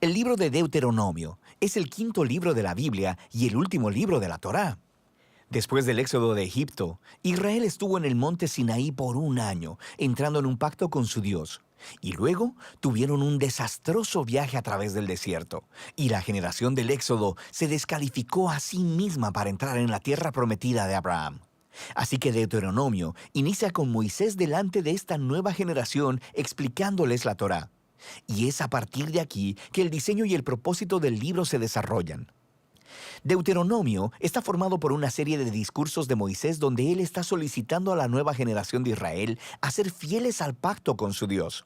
El libro de Deuteronomio es el quinto libro de la Biblia y el último libro de la Torá. Después del éxodo de Egipto, Israel estuvo en el monte Sinaí por un año, entrando en un pacto con su Dios. Y luego tuvieron un desastroso viaje a través del desierto, y la generación del éxodo se descalificó a sí misma para entrar en la tierra prometida de Abraham. Así que Deuteronomio inicia con Moisés delante de esta nueva generación explicándoles la Torá. Y es a partir de aquí que el diseño y el propósito del libro se desarrollan. Deuteronomio está formado por una serie de discursos de Moisés donde él está solicitando a la nueva generación de Israel a ser fieles al pacto con su Dios.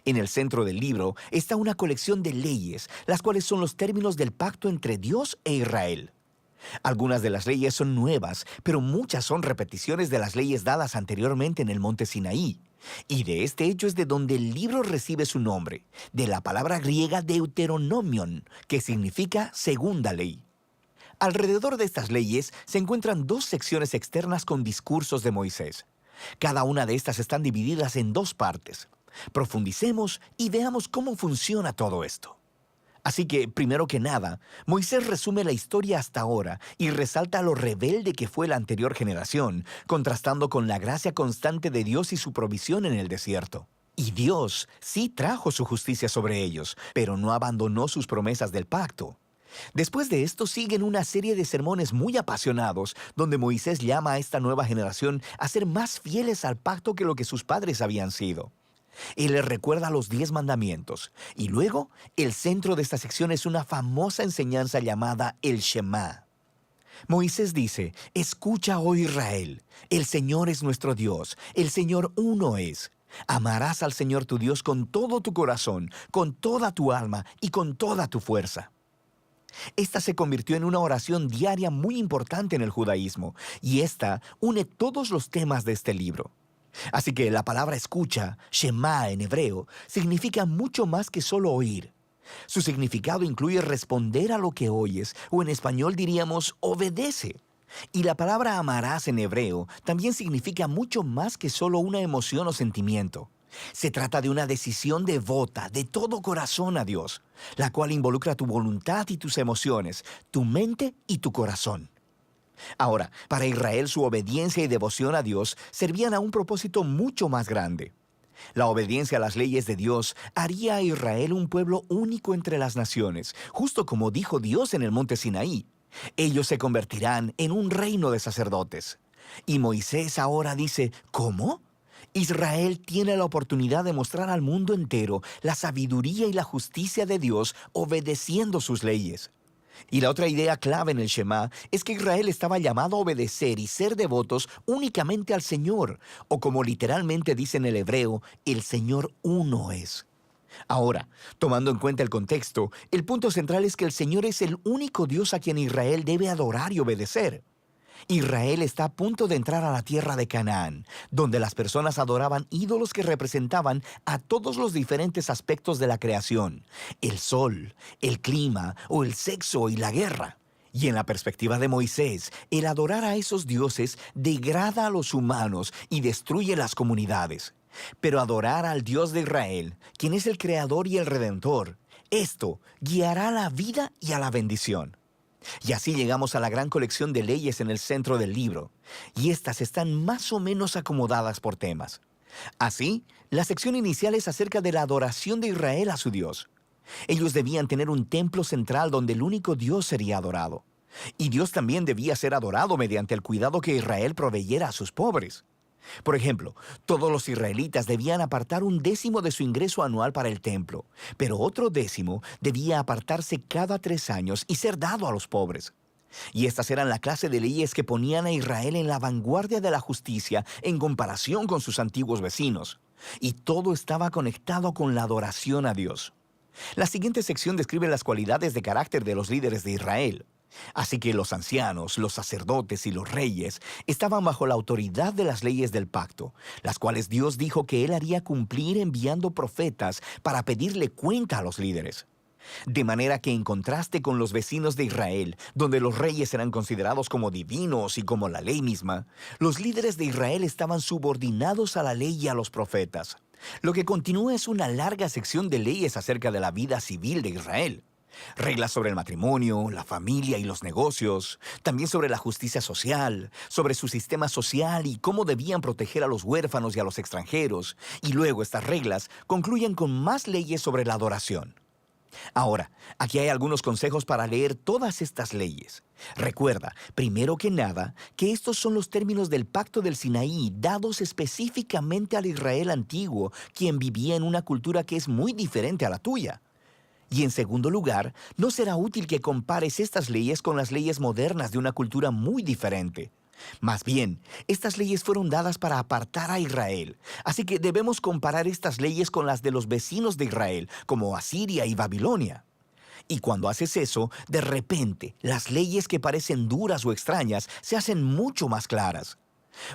En el centro del libro está una colección de leyes, las cuales son los términos del pacto entre Dios e Israel. Algunas de las leyes son nuevas, pero muchas son repeticiones de las leyes dadas anteriormente en el monte Sinaí. Y de este hecho es de donde el libro recibe su nombre, de la palabra griega Deuteronomion, que significa segunda ley. Alrededor de estas leyes se encuentran dos secciones externas con discursos de Moisés. Cada una de estas están divididas en dos partes. Profundicemos y veamos cómo funciona todo esto. Así que, primero que nada, Moisés resume la historia hasta ahora y resalta lo rebelde que fue la anterior generación, contrastando con la gracia constante de Dios y su provisión en el desierto. Y Dios sí trajo su justicia sobre ellos, pero no abandonó sus promesas del pacto. Después de esto siguen una serie de sermones muy apasionados, donde Moisés llama a esta nueva generación a ser más fieles al pacto que lo que sus padres habían sido. Él les recuerda los 10 mandamientos, y luego el centro de esta sección es una famosa enseñanza llamada el Shema. Moisés dice: escucha, oh Israel, el Señor es nuestro Dios, el Señor uno es. Amarás al Señor tu Dios con todo tu corazón, con toda tu alma y con toda tu fuerza. Esta se convirtió en una oración diaria muy importante en el judaísmo, y esta une todos los temas de este libro. Así que la palabra escucha, Shema en hebreo, significa mucho más que solo oír. Su significado incluye responder a lo que oyes, o en español diríamos obedece. Y la palabra amarás en hebreo también significa mucho más que solo una emoción o sentimiento. Se trata de una decisión devota, de todo corazón a Dios, la cual involucra tu voluntad y tus emociones, tu mente y tu corazón. Ahora, para Israel su obediencia y devoción a Dios servían a un propósito mucho más grande. La obediencia a las leyes de Dios haría a Israel un pueblo único entre las naciones, justo como dijo Dios en el monte Sinaí. Ellos se convertirán en un reino de sacerdotes. Y Moisés ahora dice: ¿cómo? Israel tiene la oportunidad de mostrar al mundo entero la sabiduría y la justicia de Dios obedeciendo sus leyes. Y la otra idea clave en el Shema es que Israel estaba llamado a obedecer y ser devotos únicamente al Señor, o como literalmente dice en el hebreo, el Señor uno es. Ahora, tomando en cuenta el contexto, el punto central es que el Señor es el único Dios a quien Israel debe adorar y obedecer. Israel está a punto de entrar a la tierra de Canaán, donde las personas adoraban ídolos que representaban a todos los diferentes aspectos de la creación: el sol, el clima o el sexo y la guerra. Y en la perspectiva de Moisés, el adorar a esos dioses degrada a los humanos y destruye las comunidades. Pero adorar al Dios de Israel, quien es el Creador y el Redentor, esto guiará a la vida y a la bendición. Y así llegamos a la gran colección de leyes en el centro del libro, y estas están más o menos acomodadas por temas. Así, la sección inicial es acerca de la adoración de Israel a su Dios. Ellos debían tener un templo central donde el único Dios sería adorado. Y Dios también debía ser adorado mediante el cuidado que Israel proveyera a sus pobres. Por ejemplo, todos los israelitas debían apartar 1/10 de su ingreso anual para el templo, pero otro 10 debía apartarse cada 3 años y ser dado a los pobres. Y estas eran la clase de leyes que ponían a Israel en la vanguardia de la justicia en comparación con sus antiguos vecinos. Y todo estaba conectado con la adoración a Dios. La siguiente sección describe las cualidades de carácter de los líderes de Israel. Así que los ancianos, los sacerdotes y los reyes estaban bajo la autoridad de las leyes del pacto, las cuales Dios dijo que Él haría cumplir enviando profetas para pedirle cuenta a los líderes. De manera que en contraste con los vecinos de Israel, donde los reyes eran considerados como divinos y como la ley misma, los líderes de Israel estaban subordinados a la ley y a los profetas. Lo que continúa es una larga sección de leyes acerca de la vida civil de Israel. Reglas sobre el matrimonio, la familia y los negocios, también sobre la justicia social, sobre su sistema social y cómo debían proteger a los huérfanos y a los extranjeros, y luego estas reglas concluyen con más leyes sobre la adoración. Ahora, aquí hay algunos consejos para leer todas estas leyes. Recuerda, primero que nada, que estos son los términos del pacto del Sinaí dados específicamente al Israel antiguo, quien vivía en una cultura que es muy diferente a la tuya. Y en segundo lugar, no será útil que compares estas leyes con las leyes modernas de una cultura muy diferente. Más bien, estas leyes fueron dadas para apartar a Israel, así que debemos comparar estas leyes con las de los vecinos de Israel, como Asiria y Babilonia. Y cuando haces eso, de repente, las leyes que parecen duras o extrañas se hacen mucho más claras.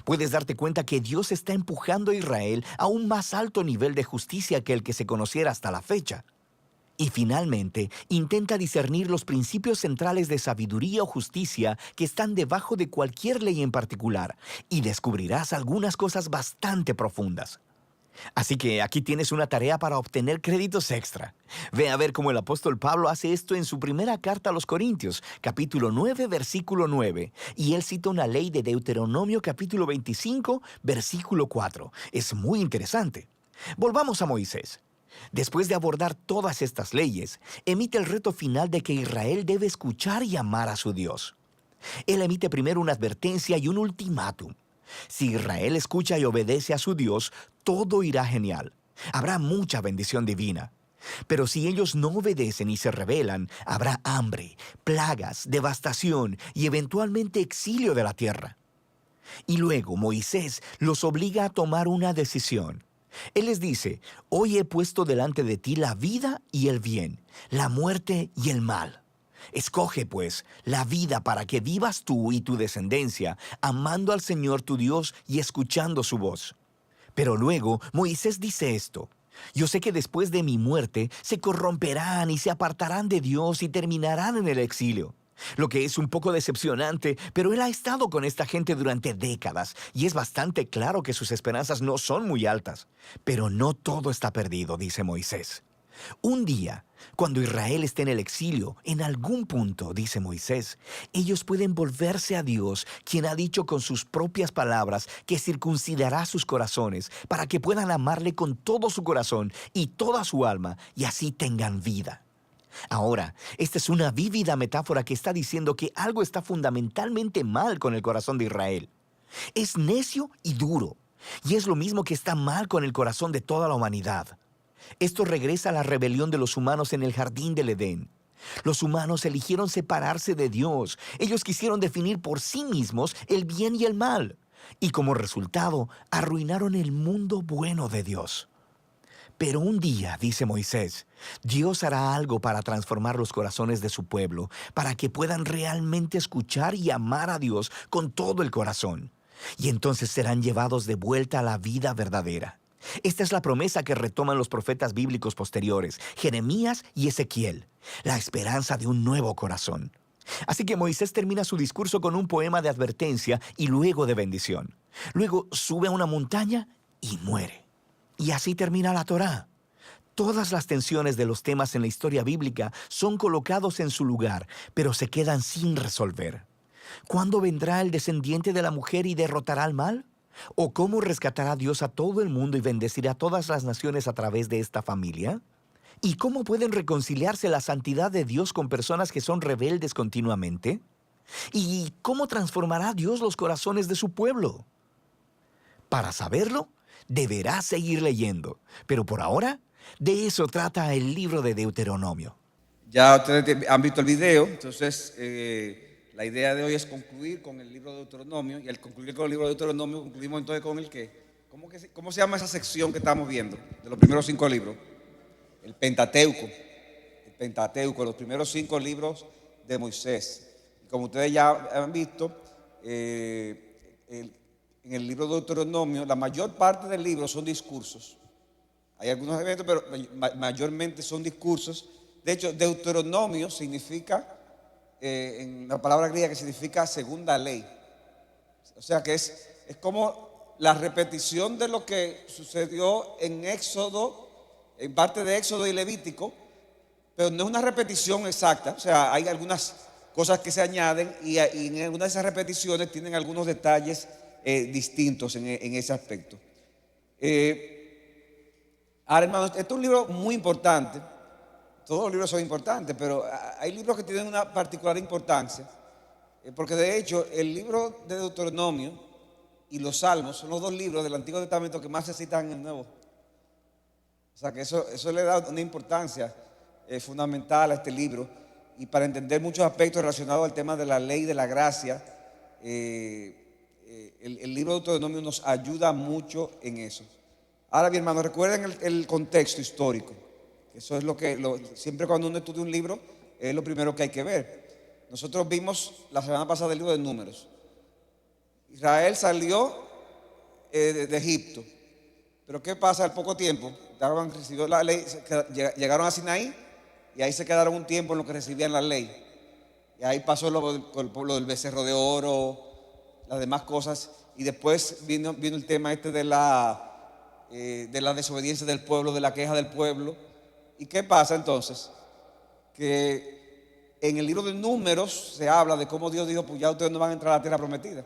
Puedes darte cuenta que Dios está empujando a Israel a un más alto nivel de justicia que el que se conociera hasta la fecha. Y finalmente, intenta discernir los principios centrales de sabiduría o justicia que están debajo de cualquier ley en particular, y descubrirás algunas cosas bastante profundas. Así que aquí tienes una tarea para obtener créditos extra. Ve a ver cómo el apóstol Pablo hace esto en su primera carta a los Corintios, capítulo 9, versículo 9, y él cita una ley de Deuteronomio capítulo 25, versículo 4. Es muy interesante. Volvamos a Moisés. Después de abordar todas estas leyes, emite el reto final de que Israel debe escuchar y amar a su Dios. Él emite primero una advertencia y un ultimátum. Si Israel escucha y obedece a su Dios, todo irá genial. Habrá mucha bendición divina. Pero si ellos no obedecen y se rebelan, habrá hambre, plagas, devastación y eventualmente exilio de la tierra. Y luego Moisés los obliga a tomar una decisión. Él les dice: hoy he puesto delante de ti la vida y el bien, la muerte y el mal. Escoge, pues, la vida para que vivas tú y tu descendencia, amando al Señor tu Dios y escuchando su voz. Pero luego Moisés dice esto: yo sé que después de mi muerte se corromperán y se apartarán de Dios y terminarán en el exilio. Lo que es un poco decepcionante, pero él ha estado con esta gente durante décadas y es bastante claro que sus esperanzas no son muy altas. Pero no todo está perdido, dice Moisés. Un día, cuando Israel esté en el exilio, en algún punto, dice Moisés, ellos pueden volverse a Dios, quien ha dicho con sus propias palabras que circuncidará sus corazones para que puedan amarle con todo su corazón y toda su alma y así tengan vida. Ahora, esta es una vívida metáfora que está diciendo que algo está fundamentalmente mal con el corazón de Israel. Es necio y duro, y es lo mismo que está mal con el corazón de toda la humanidad. Esto regresa a la rebelión de los humanos en el jardín del Edén. Los humanos eligieron separarse de Dios. Ellos quisieron definir por sí mismos el bien y el mal, y como resultado, arruinaron el mundo bueno de Dios. Pero un día, dice Moisés, Dios hará algo para transformar los corazones de su pueblo, para que puedan realmente escuchar y amar a Dios con todo el corazón. Y entonces serán llevados de vuelta a la vida verdadera. Esta es la promesa que retoman los profetas bíblicos posteriores, Jeremías y Ezequiel, la esperanza de un nuevo corazón. Así que Moisés termina su discurso con un poema de advertencia y luego de bendición. Luego sube a una montaña y muere. Y así termina la Torá. Todas las tensiones de los temas en la historia bíblica son colocados en su lugar, pero se quedan sin resolver. ¿Cuándo vendrá el descendiente de la mujer y derrotará al mal? ¿O cómo rescatará Dios a todo el mundo y bendecirá a todas las naciones a través de esta familia? ¿Y cómo pueden reconciliarse la santidad de Dios con personas que son rebeldes continuamente? ¿Y cómo transformará Dios los corazones de su pueblo? Para saberlo, deberás seguir leyendo, pero por ahora, de eso trata el libro de Deuteronomio. Ya ustedes han visto el video, entonces la idea de hoy es concluir con el libro de Deuteronomio, y al concluir con el libro de Deuteronomio, concluimos entonces con el qué. ¿Cómo se llama esa sección que estamos viendo de los primeros 5 libros? El Pentateuco. El Pentateuco, los primeros 5 libros de Moisés. Y como ustedes ya han visto, en el libro de Deuteronomio, la mayor parte del libro son discursos. Hay algunos eventos, pero mayormente son discursos. De hecho, Deuteronomio significa, en la palabra griega, que significa segunda ley. O sea que es como la repetición de lo que sucedió en Éxodo, en parte de Éxodo y Levítico, pero no es una repetición exacta. O sea, hay algunas cosas que se añaden y en algunas de esas repeticiones tienen algunos detalles distintos en ese aspecto. Ahora, hermanos, este es un libro muy importante. Todos los libros son importantes, pero hay libros que tienen una particular importancia, porque de hecho el libro de Deuteronomio y los Salmos son los dos libros del Antiguo Testamento que más se citan en el Nuevo. O sea que eso le da una importancia fundamental a este libro, y para entender muchos aspectos relacionados al tema de la ley de la gracia, el libro de Deuteronomio nos ayuda mucho en eso. Ahora bien, hermanos, recuerden el contexto histórico. Eso es siempre cuando uno estudia un libro, es lo primero que hay que ver. Nosotros vimos la semana pasada el libro de Números. Israel salió de Egipto. Pero ¿qué pasa al poco tiempo? Recibió la ley, llegaron a Sinaí y ahí se quedaron un tiempo en lo que recibían la ley. Y ahí pasó lo del becerro de oro, las demás cosas. Y después vino el tema de la desobediencia del pueblo, de la queja del pueblo. ¿Y qué pasa entonces? Que en el libro de Números se habla de cómo Dios dijo: pues ya ustedes no van a entrar a la tierra prometida.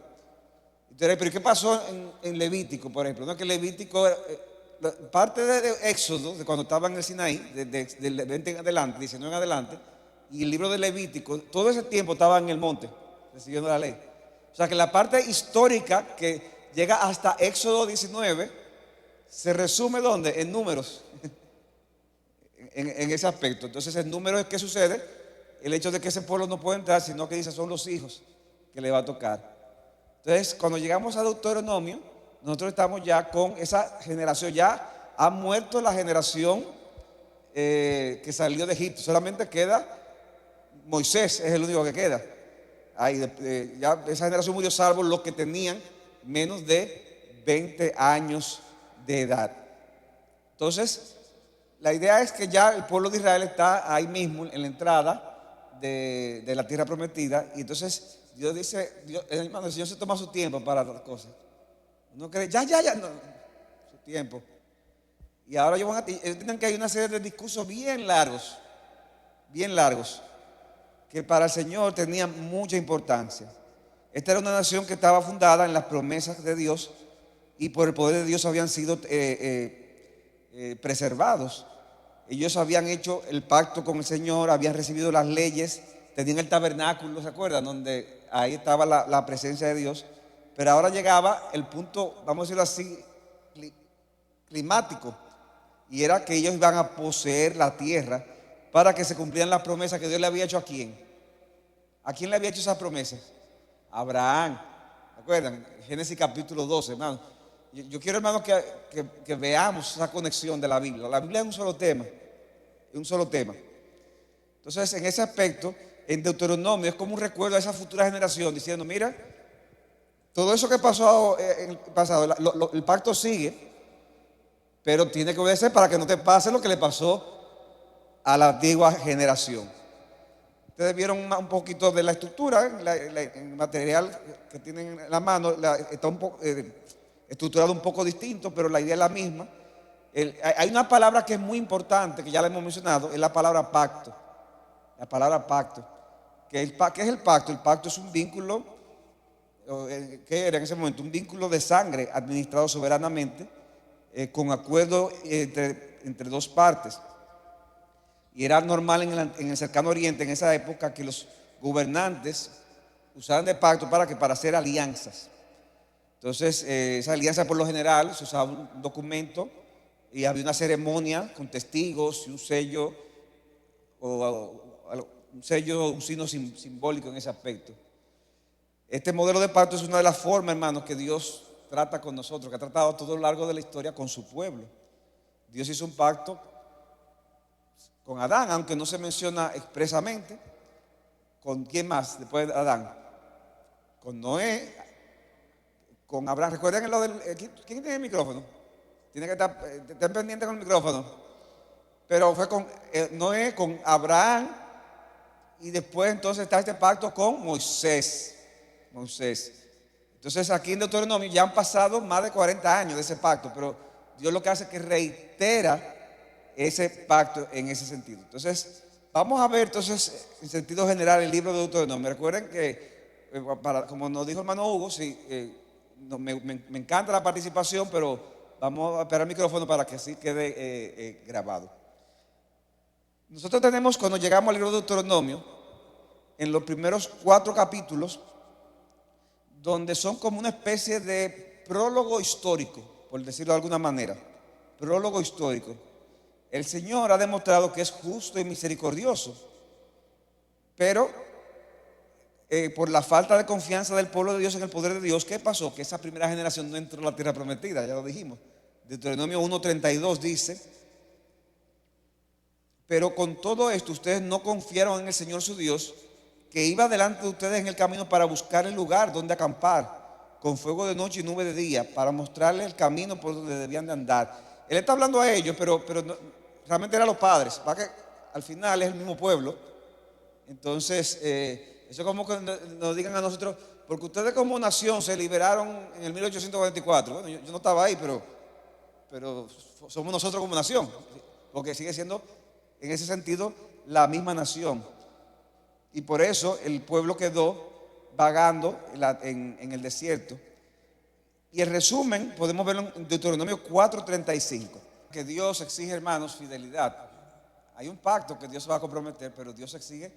Entonces, pero ¿qué pasó en Levítico, por ejemplo? No, que Levítico, parte de Éxodo, de cuando estaban en el Sinaí, del 20 en adelante, 19 en adelante, y el libro de Levítico, todo ese tiempo estaba en el monte, recibiendo la ley. O sea que la parte histórica que llega hasta Éxodo 19 se resume ¿dónde? En Números. En ese aspecto. Entonces, en Números, ¿qué sucede? El hecho de que ese pueblo no puede entrar, sino que dice son los hijos que le va a tocar. Entonces, cuando llegamos a Deuteronomio, nosotros estamos ya con esa generación. Ya ha muerto la generación que salió de Egipto. Solamente queda Moisés, es el único que queda. Ya esa generación murió, salvo los que tenían menos de 20 años de edad. Entonces, la idea es que ya el pueblo de Israel está ahí mismo en la entrada de la tierra prometida. Y entonces Dios dice, hermano, el Señor se toma su tiempo para las cosas. Uno cree, ya, no, su tiempo. Y ahora ellos tienen que hay una serie de discursos bien largos, que para el Señor tenían mucha importancia. Esta era una nación que estaba fundada en las promesas de Dios, y por el poder de Dios habían sido preservados. Ellos habían hecho el pacto con el Señor, habían recibido las leyes, tenían el tabernáculo, ¿se acuerdan? Donde ahí estaba la presencia de Dios. Pero ahora llegaba el punto, vamos a decirlo así, climático, y era que ellos iban a poseer la tierra para que se cumplieran las promesas que Dios le había hecho. ¿A quién? ¿A quién le había hecho esas promesas? A Abraham. ¿Se acuerdan? Génesis capítulo 12, hermano. Yo quiero, hermano, que veamos esa conexión de la Biblia. La Biblia es un solo tema. Es un solo tema. Entonces, en ese aspecto, en Deuteronomio es como un recuerdo a esa futura generación, diciendo: mira, todo eso que pasó en el pasado, el pacto sigue, pero tiene que obedecer para que no te pase lo que le pasó a la antigua generación. Ustedes vieron un poquito de la estructura, en el material que tienen en la mano, está un poco estructurado un poco distinto, pero la idea es la misma. Hay una palabra que es muy importante, que ya la hemos mencionado, es la palabra pacto. La palabra pacto. ¿Qué es el pacto? El pacto es un vínculo, ¿qué era en ese momento? Un vínculo de sangre administrado soberanamente, con acuerdo entre dos partes. Y era normal en el cercano oriente, en esa época, que los gobernantes usaran de pacto para hacer alianzas. Entonces, esa alianza, por lo general, se usaba un documento y había una ceremonia con testigos y un sello, un signo simbólico en ese aspecto. Este modelo de pacto es una de las formas, hermanos, que Dios trata con nosotros, que ha tratado a todo lo largo de la historia con su pueblo. Dios hizo un pacto con Adán, aunque no se menciona expresamente. ¿Con quién más después de Adán? Con Noé, con Abraham. Recuerden lo del... ¿Quién tiene el micrófono? Tiene que estar pendiente con el micrófono. Pero fue con Noé, con Abraham, y después entonces está este pacto con Moisés. Entonces Entonces aquí en Deuteronomio ya han pasado más de 40 años de ese pacto, pero Dios lo que hace es que reitera ese pacto en ese sentido. Entonces vamos a ver entonces en sentido general el libro de Deuteronomio. Recuerden que, como nos dijo el hermano Hugo, sí, me encanta la participación, pero vamos a esperar el micrófono para que así quede grabado. Nosotros tenemos, cuando llegamos al libro de Deuteronomio, en los primeros 4 capítulos, donde son como una especie de prólogo histórico, por decirlo de alguna manera, prólogo histórico. El Señor ha demostrado que es justo y misericordioso, pero por la falta de confianza del pueblo de Dios en el poder de Dios, ¿qué pasó? Que esa primera generación no entró a la tierra prometida, ya lo dijimos. Deuteronomio 1:32 dice: pero con todo esto ustedes no confiaron en el Señor su Dios, que iba delante de ustedes en el camino para buscar el lugar donde acampar, con fuego de noche y nube de día, para mostrarles el camino por donde debían de andar. Él está hablando a ellos, pero no, realmente eran los padres, para que al final es el mismo pueblo. Entonces, eso es como que nos digan a nosotros, porque ustedes como nación se liberaron en el 1844. Bueno, yo no estaba ahí, pero somos nosotros como nación, porque sigue siendo en ese sentido la misma nación. Y por eso el pueblo quedó vagando en el desierto. Y el resumen podemos verlo en Deuteronomio 4:35, que Dios exige, hermanos, fidelidad. Hay un pacto que Dios va a comprometer, pero Dios exige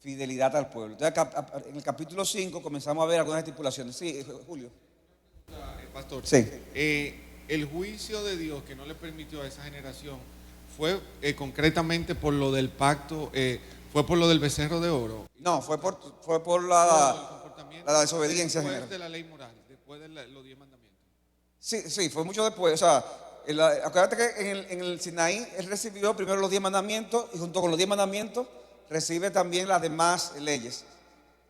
fidelidad al pueblo. Entonces, en el capítulo 5 comenzamos a ver algunas estipulaciones. Sí, Julio. Pastor, Sí. el juicio de Dios que no le permitió a esa generación fue concretamente por lo del pacto, fue por lo del becerro de oro. No, fue por El la comportamiento desobediencia después general. de la ley moral, después de los 10 mandamientos. Sí, fue mucho después. O sea, acuérdate que en el Sinaí él recibió primero los 10 mandamientos y junto con los 10 mandamientos recibe también las demás leyes.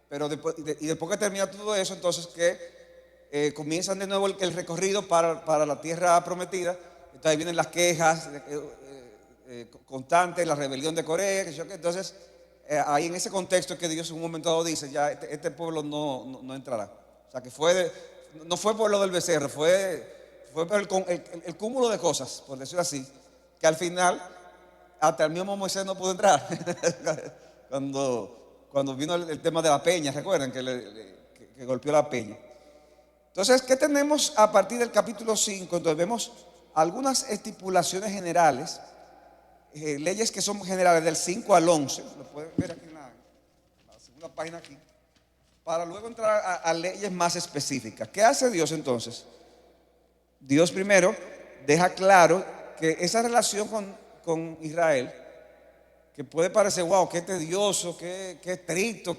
Pero después, y después que termina todo eso, entonces que comienzan de nuevo el recorrido para la tierra prometida. Entonces ahí vienen las quejas constantes, la rebelión de Corea. Entonces ahí en ese contexto es que Dios en un momento dado dice, ya este pueblo no entrará. O sea que no fue por lo del becerro, fue por el cúmulo de cosas, por decirlo así, que al final hasta el mismo Moisés no pudo entrar. cuando vino el tema de la peña, recuerdan que golpeó la peña. Entonces, ¿qué tenemos a partir del capítulo 5? Entonces vemos algunas estipulaciones generales, leyes que son generales del 5 al 11, lo pueden ver aquí en la segunda página aquí, para luego entrar a leyes más específicas. ¿Qué hace Dios entonces? Dios primero deja claro que esa relación con Israel, que puede parecer, wow, qué tedioso, qué estricto,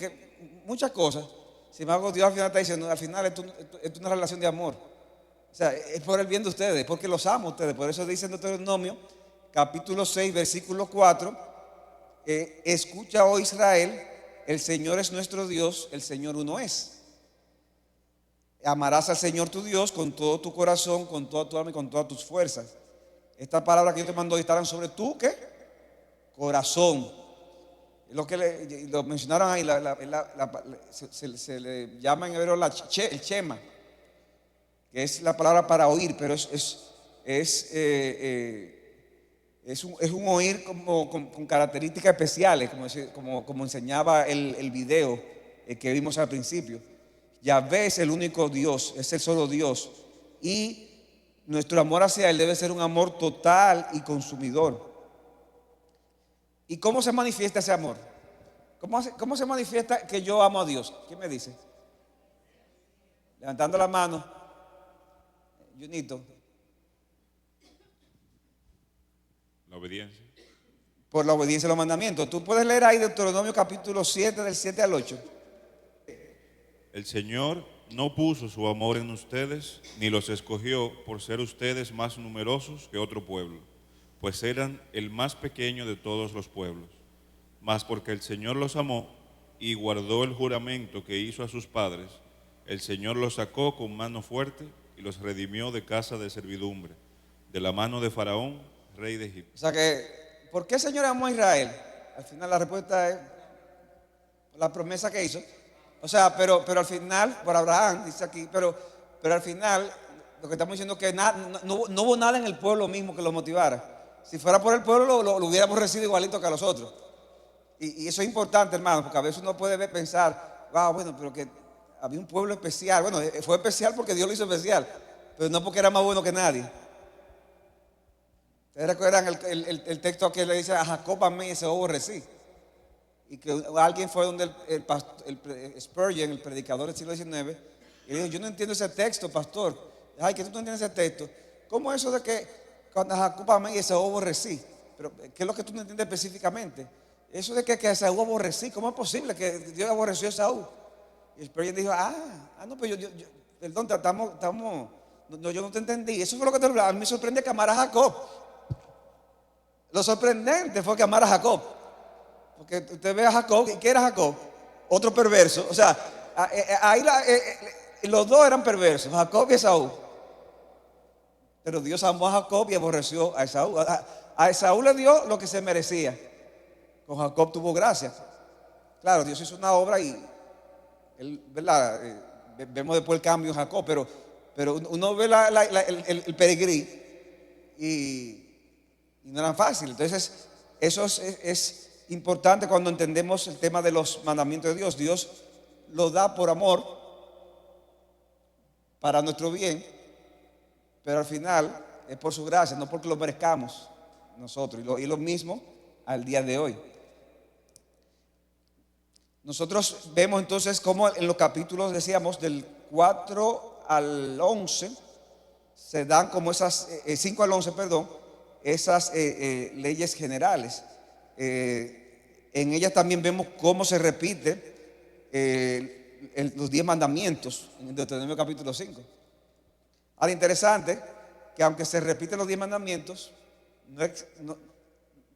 muchas cosas. Sin embargo, Dios al final está diciendo, al final esto es una relación de amor. O sea, es por el bien de ustedes, porque los amo a ustedes. Por eso dice en Deuteronomio, capítulo 6, versículo 4, escucha, oh Israel, el Señor es nuestro Dios, el Señor uno es. Amarás al Señor tu Dios con todo tu corazón, con toda tu alma y con todas tus fuerzas. Estas palabras que yo te mando estarán sobre tu ¿qué? Corazón. Lo que lo mencionaron ahí, se le llama en hebreo el chema, que es la palabra para oír, pero es un oír con características especiales, como enseñaba el video que vimos al principio. Yahvé es el único Dios, es el solo Dios, y nuestro amor hacia Él debe ser un amor total y consumidor. ¿Y cómo se manifiesta ese amor? ¿Cómo se manifiesta que yo amo a Dios? ¿Quién me dice? Levantando la mano. Junito. La obediencia. Por la obediencia a los mandamientos. Tú puedes leer ahí Deuteronomio capítulo 7, del 7 al 8. El Señor no puso su amor en ustedes, ni los escogió por ser ustedes más numerosos que otro pueblo, pues eran el más pequeño de todos los pueblos. Mas porque el Señor los amó y guardó el juramento que hizo a sus padres, el Señor los sacó con mano fuerte y los redimió de casa de servidumbre, de la mano de Faraón, rey de Egipto. O sea que, ¿por qué el Señor amó a Israel? Al final la respuesta es la promesa que hizo, O sea, pero al final, por Abraham, dice aquí, pero al final, lo que estamos diciendo es que no hubo nada en el pueblo mismo que lo motivara. Si fuera por el pueblo, lo hubiéramos recibido igualito que a los otros. Y eso es importante, hermano, porque a veces uno puede pensar, wow, bueno, pero que había un pueblo especial. Bueno, fue especial porque Dios lo hizo especial, pero no porque era más bueno que nadie. ¿Ustedes recuerdan el texto que le dice a Jacob amé y Esaú aborrecí? Y que alguien fue donde el Spurgeon, el predicador del siglo XIX, y le dijo, yo no entiendo ese texto, pastor. Ay, que tú no entiendes ese texto. ¿Cómo es eso de que cuando Jacob amé y Esaú aborrecí? Pero, ¿qué es lo que tú no entiendes específicamente? Eso de que Esaú aborrecí, ¿cómo es posible que Dios aborreció a Esaú? Y Spurgeon dijo, no, pues perdón, yo no te entendí. Eso fue lo que a mí me sorprende que amara a Jacob. Lo sorprendente fue que amara a Jacob. Porque usted ve a Jacob, ¿y qué era Jacob? Otro perverso. O sea, ahí los dos eran perversos, Jacob y Esaú. Pero Dios amó a Jacob y aborreció a Esaú. A Esaú le dio lo que se merecía. Con Jacob tuvo gracia. Claro, Dios hizo una obra y él, ¿verdad? Vemos después el cambio en Jacob, pero uno ve el peregrí y no era fácil. Entonces, eso es importante cuando entendemos el tema de los mandamientos de Dios. Dios lo da por amor, para nuestro bien, pero al final es por su gracia, no porque lo merezcamos nosotros. Y lo mismo al día de hoy. Nosotros vemos entonces cómo en los capítulos, decíamos, del 4 al 11, se dan como esas, 5 al 11, perdón, esas leyes generales. En ellas también vemos cómo se repite los 10 mandamientos en Deuteronomio capítulo 5. Ahora, interesante que aunque se repiten los 10 mandamientos,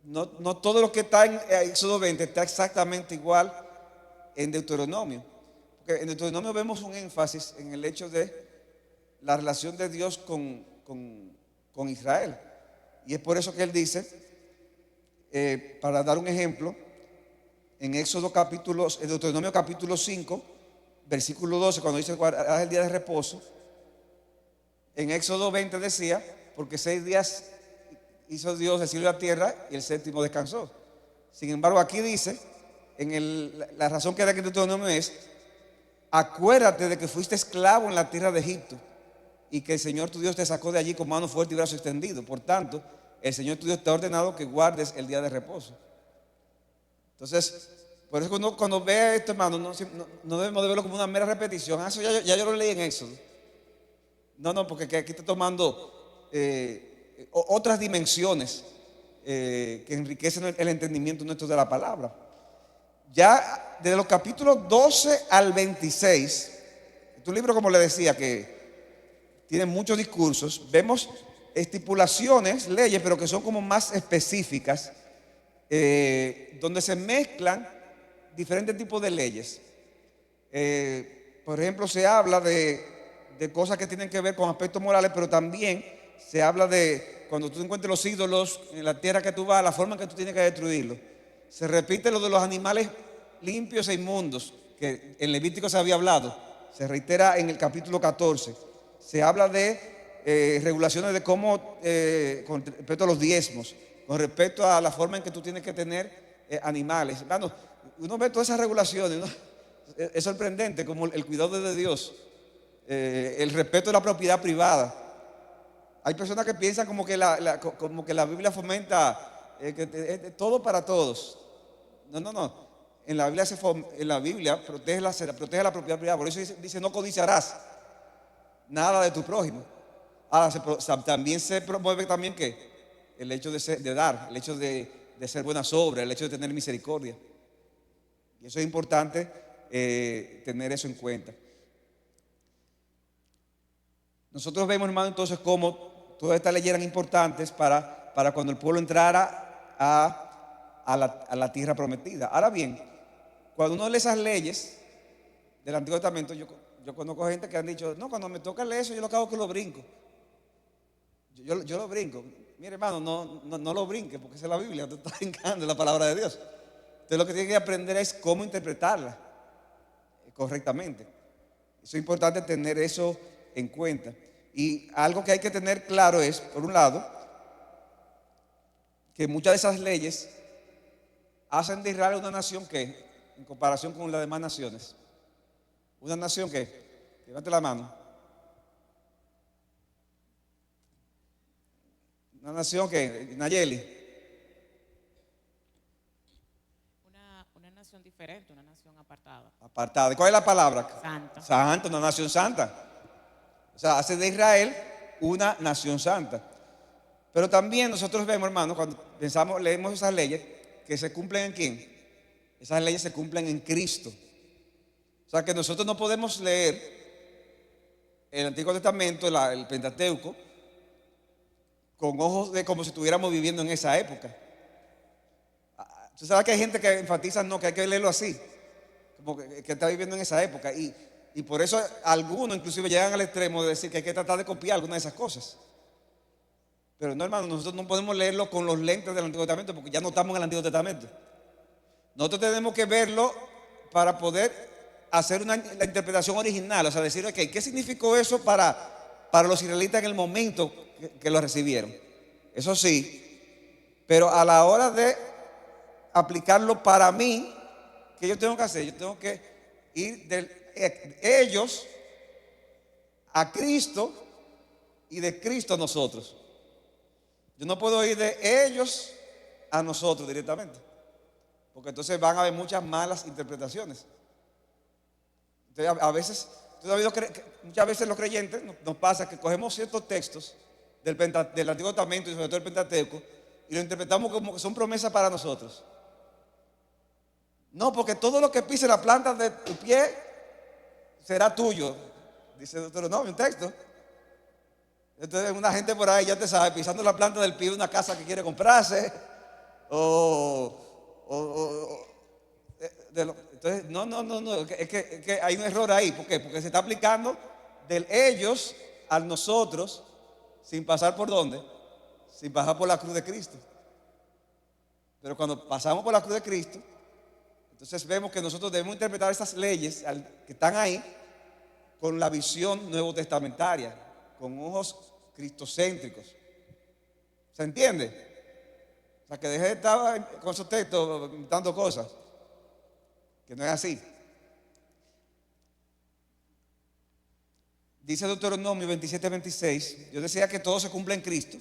no todo lo que está en Éxodo 20 está exactamente igual en Deuteronomio. Porque en Deuteronomio vemos un énfasis en el hecho de la relación de Dios con Israel. Y es por eso que él dice, para dar un ejemplo, en Deuteronomio capítulo 5, versículo 12, cuando dice guardarás el día de reposo. En Éxodo 20 decía, porque 6 días hizo Dios el cielo y la tierra y el séptimo descansó. Sin embargo, aquí dice, la razón que da que Deuteronomio es, acuérdate de que fuiste esclavo en la tierra de Egipto y que el Señor tu Dios te sacó de allí con mano fuerte y brazo extendido. Por tanto, el Señor tu Dios te ha ordenado que guardes el día de reposo. Entonces, por eso cuando ve esto, hermano, no debemos de verlo como una mera repetición. Eso ya yo lo leí en Éxodo. No, porque aquí está tomando otras dimensiones que enriquecen el entendimiento nuestro de la palabra. Ya desde los capítulos 12 al 26, este libro, como le decía, que tiene muchos discursos, vemos estipulaciones, leyes, pero que son como más específicas, donde se mezclan diferentes tipos de leyes. Por ejemplo, se habla de cosas que tienen que ver con aspectos morales, pero también se habla de cuando tú encuentres los ídolos en la tierra que tú vas, la forma en que tú tienes que destruirlos. Se repite lo de los animales limpios e inmundos, que en Levítico se había hablado. Se reitera en el capítulo 14. Se habla de regulaciones de cómo, con respecto a los diezmos, con respecto a la forma en que tú tienes que tener animales. Hermano, uno ve todas esas regulaciones, ¿no? Es sorprendente como el cuidado de Dios, el respeto de la propiedad privada. Hay personas que piensan como que la Biblia fomenta todo para todos. No. En la Biblia protege la propiedad privada. Por eso dice no codiciarás nada de tu prójimo. Ahora también se promueve también que el hecho de dar, el hecho de ser buenas obras, el hecho de tener misericordia. Y eso es importante tener eso en cuenta. Nosotros vemos, hermano, entonces cómo todas estas leyes eran importantes para cuando el pueblo entrara a la tierra prometida. Ahora bien, cuando uno lee esas leyes del Antiguo Testamento, yo conozco gente que han dicho, no, cuando me toca leer eso, yo lo que hago es que lo brinco. Yo lo brinco. Mire, hermano, no lo brinque, porque esa es la Biblia, te está brincando la palabra de Dios. Entonces lo que tiene que aprender es cómo interpretarla, correctamente. Eso es importante tener eso en cuenta. Y algo que hay que tener claro es, por un lado, que muchas de esas leyes hacen de Israel una nación que, en comparación con las demás naciones, una nación que, levante la mano, una nación que, Nayeli, Una nación diferente, una nación apartada. apartada. ¿Cuál es la palabra? Santa. Santa, una nación santa. O sea, hace de Israel una nación santa. Pero también nosotros vemos, hermanos, cuando pensamos, leemos esas leyes, que se cumplen en quién. Esas leyes se cumplen en Cristo. O sea, que nosotros no podemos leer el Antiguo Testamento, el Pentateuco, con ojos de como si estuviéramos viviendo en esa época. Usted sabe que hay gente que enfatiza no, que hay que leerlo así, como que está viviendo en esa época. Y por eso algunos inclusive llegan al extremo de decir que hay que tratar de copiar algunas de esas cosas. Pero no, hermano, nosotros no podemos leerlo con los lentes del Antiguo Testamento porque ya no estamos en el Antiguo Testamento. Nosotros tenemos que verlo para poder hacer la interpretación original, o sea, decir, ok, ¿qué significó eso para los israelitas en el momento que lo recibieron? Eso sí, pero a la hora de aplicarlo para mí, ¿qué yo tengo que hacer? Yo tengo que ir de ellos a Cristo y de Cristo a nosotros. Yo no puedo ir de ellos a nosotros directamente, porque entonces van a haber muchas malas interpretaciones. Entonces, a veces, muchas veces los creyentes nos pasa que cogemos ciertos textos del Antiguo Testamento y sobre todo el Pentateuco y lo interpretamos como que son promesas para nosotros. No, porque todo lo que pise la planta de tu pie será tuyo, dice Deuteronomio, un texto. Entonces una gente por ahí, ya te sabe, pisando la planta del pie de una casa que quiere comprarse entonces, no, es que hay un error ahí. ¿Por qué? Porque se está aplicando del ellos al nosotros sin pasar por ¿dónde? Sin pasar por la cruz de Cristo. Pero cuando pasamos por la cruz de Cristo, entonces vemos que nosotros debemos interpretar esas leyes que están ahí con la visión nuevo testamentaria, con ojos cristocéntricos. ¿Se entiende? O sea, que deje de estar con esos textos dando cosas, que no es así. Dice Deuteronomio 27:26, yo decía que todo se cumple en Cristo.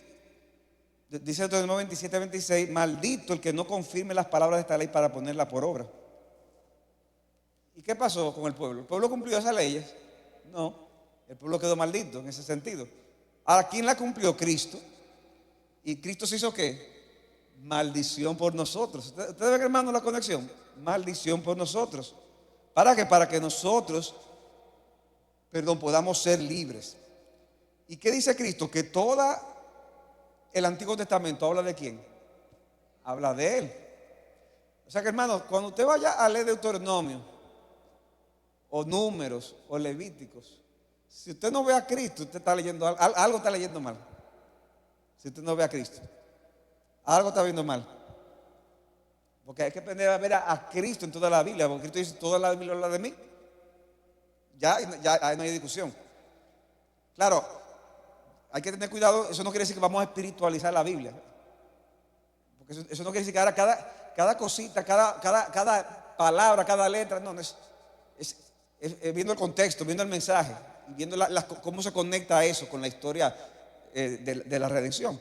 Dice Deuteronomio 27:26, maldito el que no confirme las palabras de esta ley para ponerla por obra. ¿Y qué pasó con el pueblo? ¿El pueblo cumplió esas leyes? No, el pueblo quedó maldito en ese sentido. Ahora, ¿quién la cumplió? Cristo. ¿Y Cristo se hizo qué? Maldición por nosotros. ¿Ustedes ven, hermano, la conexión? Maldición por nosotros. ¿Para qué? Para que nosotros, podamos ser libres. ¿Y qué dice Cristo? Que todo el Antiguo Testamento habla de quién? Habla de Él. O sea que, hermano, cuando usted vaya a leer Deuteronomio o Números o Levíticos, si usted no ve a Cristo, usted está leyendo algo está leyendo mal. Si usted no ve a Cristo, algo está viendo mal. Porque hay que aprender a ver a Cristo en toda la Biblia. Porque Cristo dice, toda la Biblia habla de mí. Ya ahí no hay discusión. Claro, hay que tener cuidado. Eso no quiere decir que vamos a espiritualizar la Biblia. Porque eso no quiere decir que ahora cada cosita, cada palabra, cada letra, no, es viendo el contexto, viendo el mensaje, viendo cómo se conecta eso con la historia de la redención.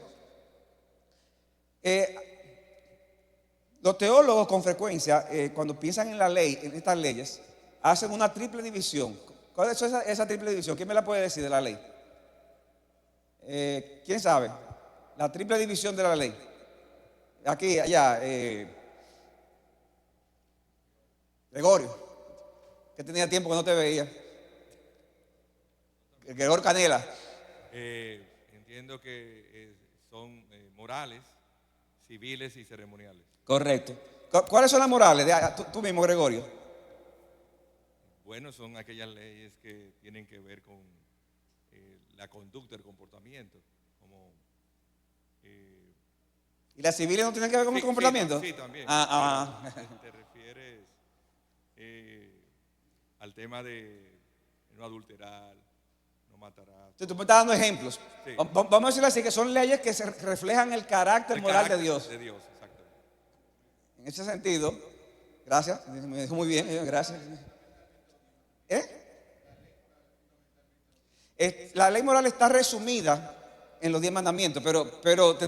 Los teólogos con frecuencia, cuando piensan en la ley, en estas leyes, hacen una triple división. ¿Cuál es esa triple división? ¿Quién me la puede decir de la ley? ¿Quién sabe? La triple división de la ley. Aquí, allá, Gregorio, que tenía tiempo que no te veía. Gregorio Canela. Entiendo que son morales, civiles y ceremoniales. Correcto. ¿Cuáles son las morales? Tú mismo, Gregorio. Bueno, son aquellas leyes que tienen que ver con la conducta, el comportamiento. Como, ¿Y las civiles no tienen que ver con el comportamiento? Sí, también. Te Te refieres al tema de no adulterar, no matarás. Entonces, tú me estás dando ejemplos. Sí. Vamos a decirlo así, que son leyes que reflejan el carácter El moral carácter de Dios. exactamente. En ese sentido, gracias, me dijo muy bien, gracias. La ley moral está resumida en los 10 mandamientos, pero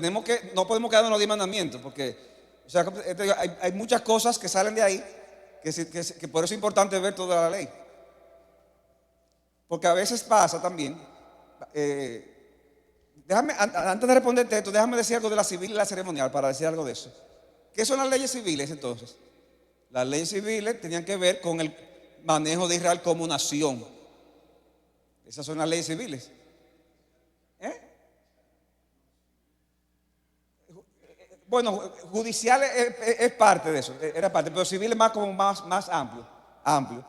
no podemos quedarnos en los 10 mandamientos, porque o sea, hay muchas cosas que salen de ahí, que por eso es importante ver toda la ley. Porque a veces pasa también, antes de responderte esto, déjame decir algo de la civil y la ceremonial, para decir algo de eso. ¿Qué son las leyes civiles entonces? Las leyes civiles tenían que ver con el manejo de Israel como nación. Esas son las leyes civiles. Bueno, judicial es parte de eso, era parte, pero civil es más como más amplio.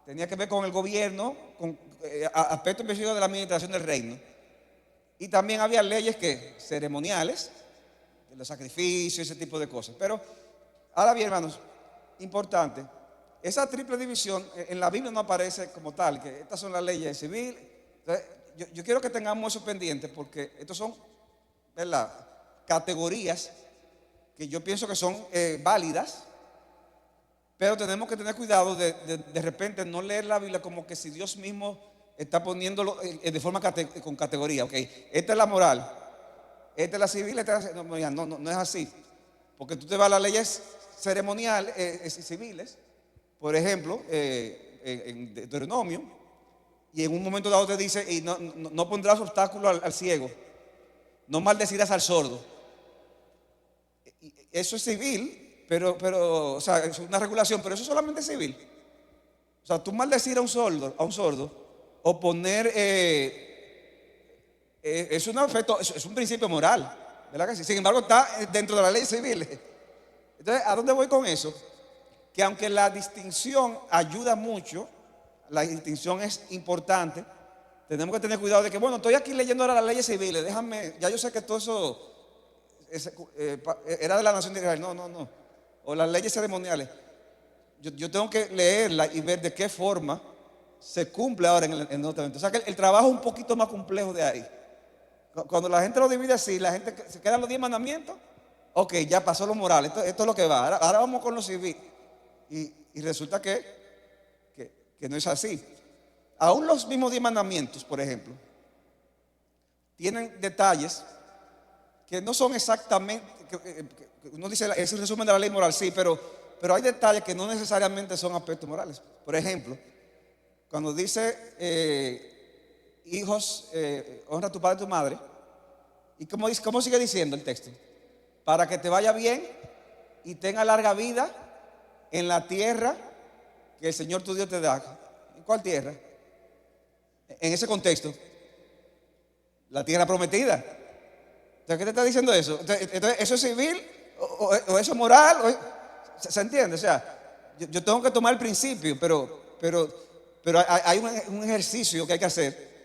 Tenía que ver con el gobierno, con aspectos específicos de la administración del reino. Y también había leyes ceremoniales, de los sacrificios, ese tipo de cosas. Pero ahora bien, hermanos, importante, esa triple división en la Biblia no aparece como tal, que estas son las leyes civiles. Entonces, yo quiero que tengamos eso pendiente, porque estos son, ¿verdad?, categorías que yo pienso que son válidas, pero tenemos que tener cuidado de repente no leer la Biblia como que si Dios mismo está poniéndolo de forma con categoría. Okay, esta es la moral, esta es la civil, esta es la, no es así, porque tú te vas a las leyes ceremoniales, civiles, por ejemplo, en Deuteronomio, y en un momento dado te dice, y no pondrás obstáculo al ciego, no maldecirás al sordo. Eso es civil, pero o sea, es una regulación, pero eso es solamente civil. O sea, tú maldecir a un sordo o poner, es un principio moral, ¿verdad que sí? Sin embargo, está dentro de la ley civil. Entonces, ¿a dónde voy con eso? Que aunque la distinción ayuda mucho, la distinción es importante, tenemos que tener cuidado de que, bueno, estoy aquí leyendo ahora las leyes civiles, ya yo sé que todo eso era de la nación de Israel, no, o las leyes ceremoniales. Yo tengo que leerla y ver de qué forma se cumple ahora en el Nuevo Testamento. O sea que el trabajo es un poquito más complejo de ahí. Cuando la gente lo divide así, la gente se queda en los 10 mandamientos, ok, ya pasó lo moral, esto es lo que va, ahora vamos con lo civil. Y resulta que no es así. Aún los mismos 10 mandamientos, por ejemplo, tienen detalles que no son exactamente, que uno dice, es un resumen de la ley moral, sí, pero hay detalles que no necesariamente son aspectos morales. Por ejemplo, cuando dice, hijos, honra a tu padre y a tu madre, ¿y cómo sigue diciendo el texto? Para que te vaya bien y tenga larga vida en la tierra que el Señor tu Dios te da. ¿En cuál tierra? En ese contexto, la tierra prometida. ¿Qué te está diciendo eso? Entonces, ¿eso es civil o eso es moral? ¿Se entiende? O sea, yo tengo que tomar el principio, pero hay un ejercicio que hay que hacer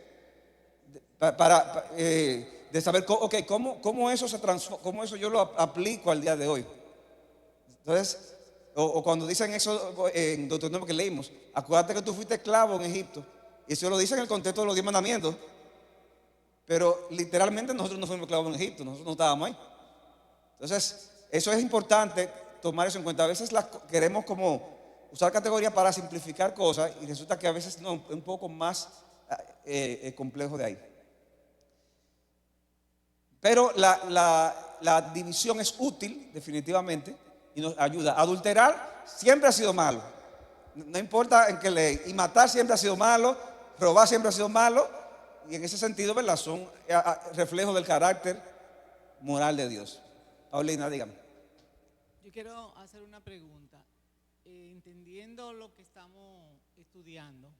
de saber, okay, cómo eso se transforma, cómo eso yo lo aplico al día de hoy. Entonces, o cuando dicen eso en Deuteronomio que leímos, acuérdate que tú fuiste esclavo en Egipto. Y eso lo dice en el contexto de los 10 mandamientos. Pero literalmente nosotros no fuimos esclavos en Egipto, nosotros no estábamos ahí. Entonces, eso es importante tomar eso en cuenta. A veces queremos como usar categorías para simplificar cosas y resulta que a veces no, es un poco más complejo de ahí. Pero la división es útil, definitivamente, y nos ayuda. Adulterar siempre ha sido malo, no importa en qué ley. Y matar siempre ha sido malo, robar siempre ha sido malo. Y en ese sentido, ¿verdad?, son reflejos del carácter moral de Dios. Paulina, dígame. Yo quiero hacer una pregunta. Entendiendo lo que estamos estudiando,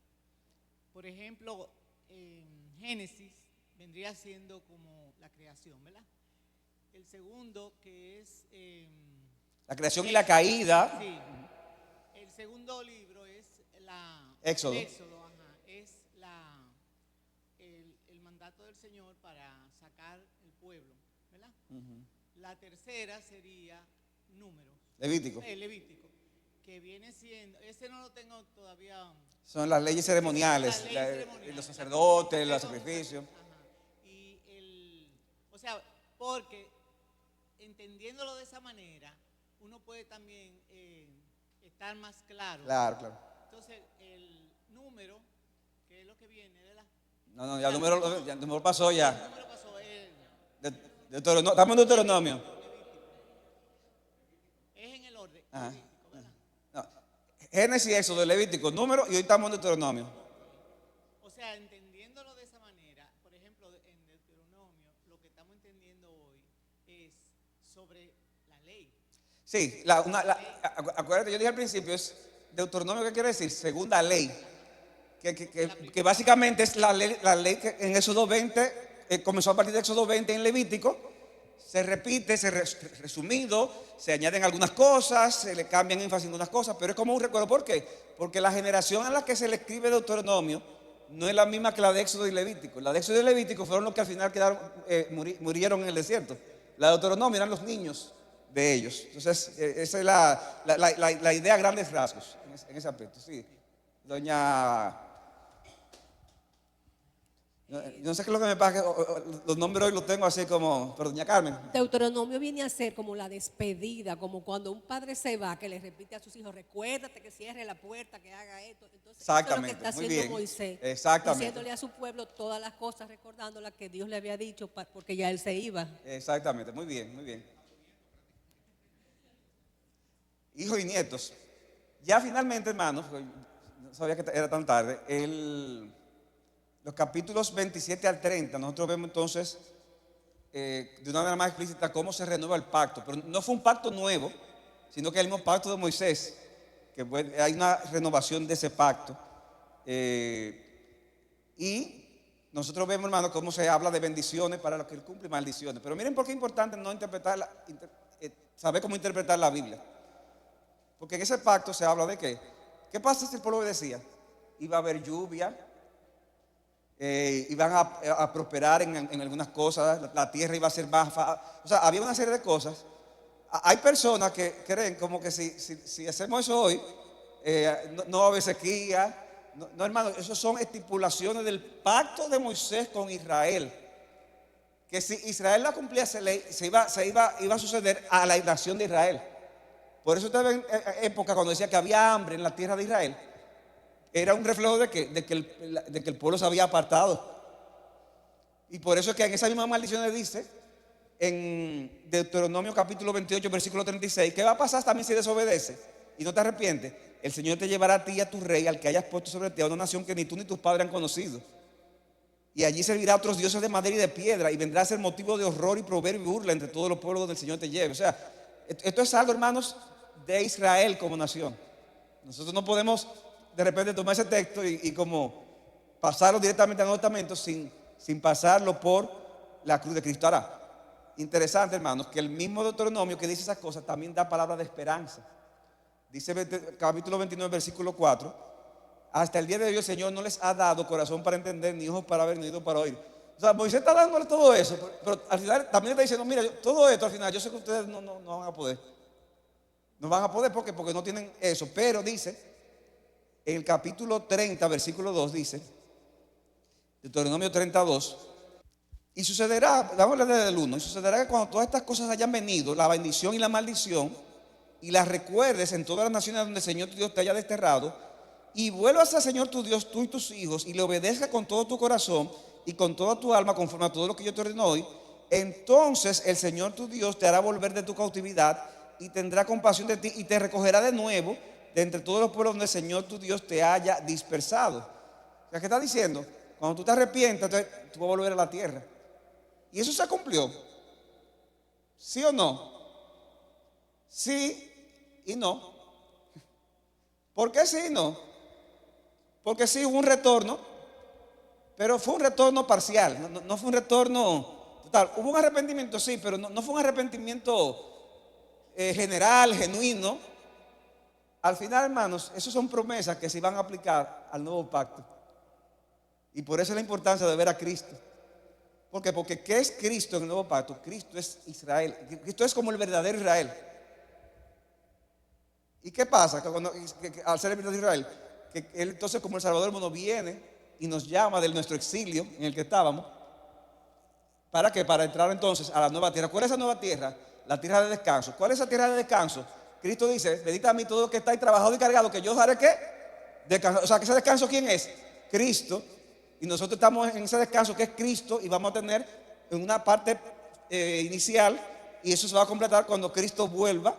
por ejemplo, Génesis vendría siendo como la creación, ¿verdad? El segundo, que es la creación y la caída. Sí. El segundo libro es Éxodo. El Éxodo, es el mandato del Señor para sacar el pueblo, ¿verdad? La tercera sería Números. Levítico. Levítico, que viene siendo, ese no lo tengo todavía Son las leyes ceremoniales, Las leyes ceremoniales, los sacerdotes, los sacrificios. Ajá. O sea, porque entendiéndolo de esa manera, uno puede también estar más claro. Claro, claro. Entonces, el número, que es lo que viene de la... No, ya el número pasó ya. El número pasó, Estamos en Deuteronomio. es en el orden. Ajá. Levítico, ¿verdad? No, Génesis, Éxodo, Levítico, número, y hoy estamos en Deuteronomio. O sea, entendiéndolo de esa manera, por ejemplo, en Deuteronomio, lo que estamos entendiendo hoy es sobre la ley. Sí, acuérdate, yo dije al principio, es Deuteronomio, ¿qué quiere decir? Segunda ley. Que básicamente es la ley que en Éxodo 20, comenzó a partir de Éxodo 20 en Levítico, se repite, resumido, se añaden algunas cosas, se le cambian énfasis en algunas cosas, pero es como un recuerdo. ¿Por qué? Porque la generación a la que se le escribe Deuteronomio no es la misma que la de Éxodo y Levítico. La de Éxodo y Levítico fueron los que al final murieron en el desierto. La de Deuteronomio eran los niños de ellos. Entonces, esa es la idea a grandes rasgos en ese aspecto. Sí, doña... No sé qué es lo que me pasa, los nombres hoy los tengo así como, pero doña Carmen. Deuteronomio viene a ser como la despedida, como cuando un padre se va, que le repite a sus hijos, recuérdate que cierre la puerta, que haga esto. Entonces, Exactamente, eso es lo que está muy haciendo bien. Moisés, Exactamente. diciéndole a su pueblo todas las cosas, recordándolas que Dios le había dicho, porque ya él se iba. Exactamente, muy bien, muy bien. Hijos y nietos. Ya finalmente, hermanos, no sabía que era tan tarde, los capítulos 27 al 30, nosotros vemos entonces de una manera más explícita cómo se renueva el pacto. Pero no fue un pacto nuevo, sino que el mismo pacto de Moisés, que hay una renovación de ese pacto. Y nosotros vemos, hermano, cómo se habla de bendiciones para los que él cumple y maldiciones. Pero miren por qué es importante no saber cómo interpretar la Biblia. Porque en ese pacto se habla de ¿qué pasa si el pueblo obedecía? Iba a haber lluvia, iban a prosperar en algunas cosas, la tierra iba a ser más fácil. O sea, había una serie de cosas. Hay personas que creen como que si hacemos eso hoy, no va a haber sequía. No, hermano, eso son estipulaciones del pacto de Moisés con Israel. Que si Israel la cumplía, se iba a suceder a la nación de Israel. Por eso ustedes ven época cuando decía que había hambre en la tierra de Israel. Era un reflejo de que el pueblo se había apartado. Y por eso es que en esa misma maldición dice, en Deuteronomio capítulo 28, versículo 36, ¿qué va a pasar también si desobedece y no te arrepientes? El Señor te llevará a ti y a tu rey, al que hayas puesto sobre ti, a una nación que ni tú ni tus padres han conocido. Y allí servirá a otros dioses de madera y de piedra, y vendrá a ser motivo de horror y proverbio y burla entre todos los pueblos donde el Señor te lleve. O sea, esto es algo, hermanos, de Israel como nación. Nosotros no podemos de repente tomar ese texto y como pasarlo directamente al Nuevo Testamento sin pasarlo por la cruz de Cristo. Ahora, interesante, hermanos, que el mismo Deuteronomio que dice esas cosas también da palabras de esperanza. Dice capítulo 29, versículo 4: hasta el día de hoy el Señor no les ha dado corazón para entender, ni ojos para ver, ni oídos para oír. O sea, Moisés está dándole todo eso, pero al final también está diciendo, mira, todo esto al final, yo sé que ustedes no van a poder. No van a poder porque no tienen eso. Pero dice, en el capítulo 30, versículo 2 dice, Deuteronomio 32, y sucederá, vamos a leer del 1, y sucederá que cuando todas estas cosas hayan venido, la bendición y la maldición, y las recuerdes en todas las naciones donde el Señor tu Dios te haya desterrado, y vuelvas al Señor tu Dios, tú y tus hijos, y le obedezcas con todo tu corazón y con toda tu alma, conforme a todo lo que yo te ordeno hoy, entonces el Señor tu Dios te hará volver de tu cautividad y tendrá compasión de ti y te recogerá de nuevo de entre todos los pueblos donde el Señor tu Dios te haya dispersado. O sea, ¿qué está diciendo? Cuando tú te arrepientas, tú vas a volver a la tierra. Y eso se cumplió. ¿Sí o no? Sí y no. ¿Por qué sí y no? Porque sí hubo un retorno, pero fue un retorno parcial, no fue un retorno total. Hubo un arrepentimiento, sí, pero no fue un arrepentimiento general, genuino. Al final, hermanos, esas son promesas que se van a aplicar al nuevo pacto. Y por eso es la importancia de ver a Cristo. ¿Por qué? Porque ¿qué es Cristo en el nuevo pacto? Cristo es Israel. Cristo es como el verdadero Israel. ¿Y qué pasa al ser el verdadero Israel? que Él entonces como el Salvador del mundo viene y nos llama de nuestro exilio en el que estábamos. ¿Para qué? Para entrar entonces a la nueva tierra. ¿Cuál es esa nueva tierra? La tierra de descanso. ¿Cuál es esa tierra de descanso? Cristo dice, venid a mí todos los que estáis trabajados y cargados, que yo os haré ¿qué? Descanso. O sea, que ese descanso, ¿quién es? Cristo. Y nosotros estamos en ese descanso que es Cristo y vamos a tener en una parte inicial, y eso se va a completar cuando Cristo vuelva.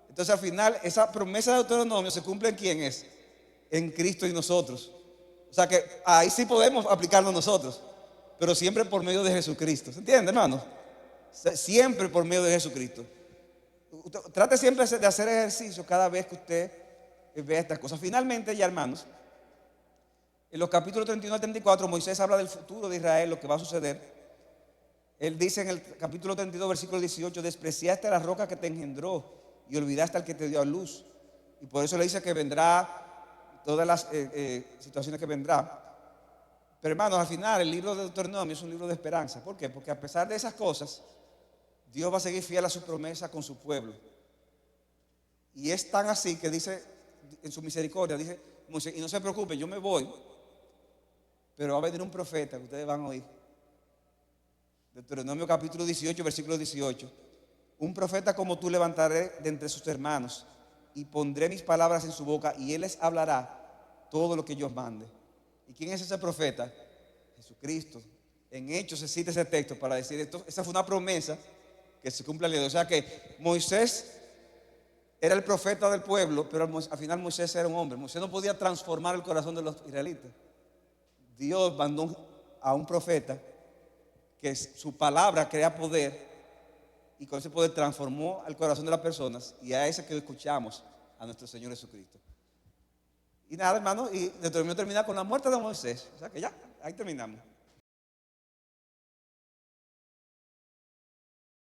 Entonces al final esa promesa de Deuteronomio se cumple en ¿quién es? En Cristo y nosotros. O sea que ahí sí podemos aplicarlo nosotros, pero siempre por medio de Jesucristo. ¿Se entiende, hermanos? Siempre por medio de Jesucristo. Trate siempre de hacer ejercicio cada vez que usted vea estas cosas. Finalmente, ya hermanos, en los capítulos 31 al 34, Moisés habla del futuro de Israel, lo que va a suceder. Él dice en el capítulo 32, versículo 18, despreciaste a la roca que te engendró y olvidaste al que te dio a luz. Y por eso le dice que vendrá, todas las situaciones que vendrá. Pero hermanos, al final el libro de Deuteronomio es un libro de esperanza. ¿Por qué? Porque a pesar de esas cosas, Dios va a seguir fiel a su promesa con su pueblo. Y es tan así que dice, en su misericordia, dice Moisés, y no se preocupen, yo me voy, pero va a venir un profeta que ustedes van a oír. Deuteronomio capítulo 18, versículo 18. Un profeta como tú levantaré de entre sus hermanos y pondré mis palabras en su boca y él les hablará todo lo que yo os mande. ¿Y quién es ese profeta? Jesucristo. En Hechos se cita ese texto para decir esto. Esa fue una promesa que se cumple al día de hoy. O sea que Moisés era el profeta del pueblo, pero al final Moisés era un hombre. Moisés no podía transformar el corazón de los israelitas. Dios mandó a un profeta que su palabra crea poder, y con ese poder transformó el corazón de las personas, y a ese que escuchamos, a nuestro Señor Jesucristo. Y nada, hermano, y Deuteronomio termina con la muerte de Moisés. O sea que ya, ahí terminamos.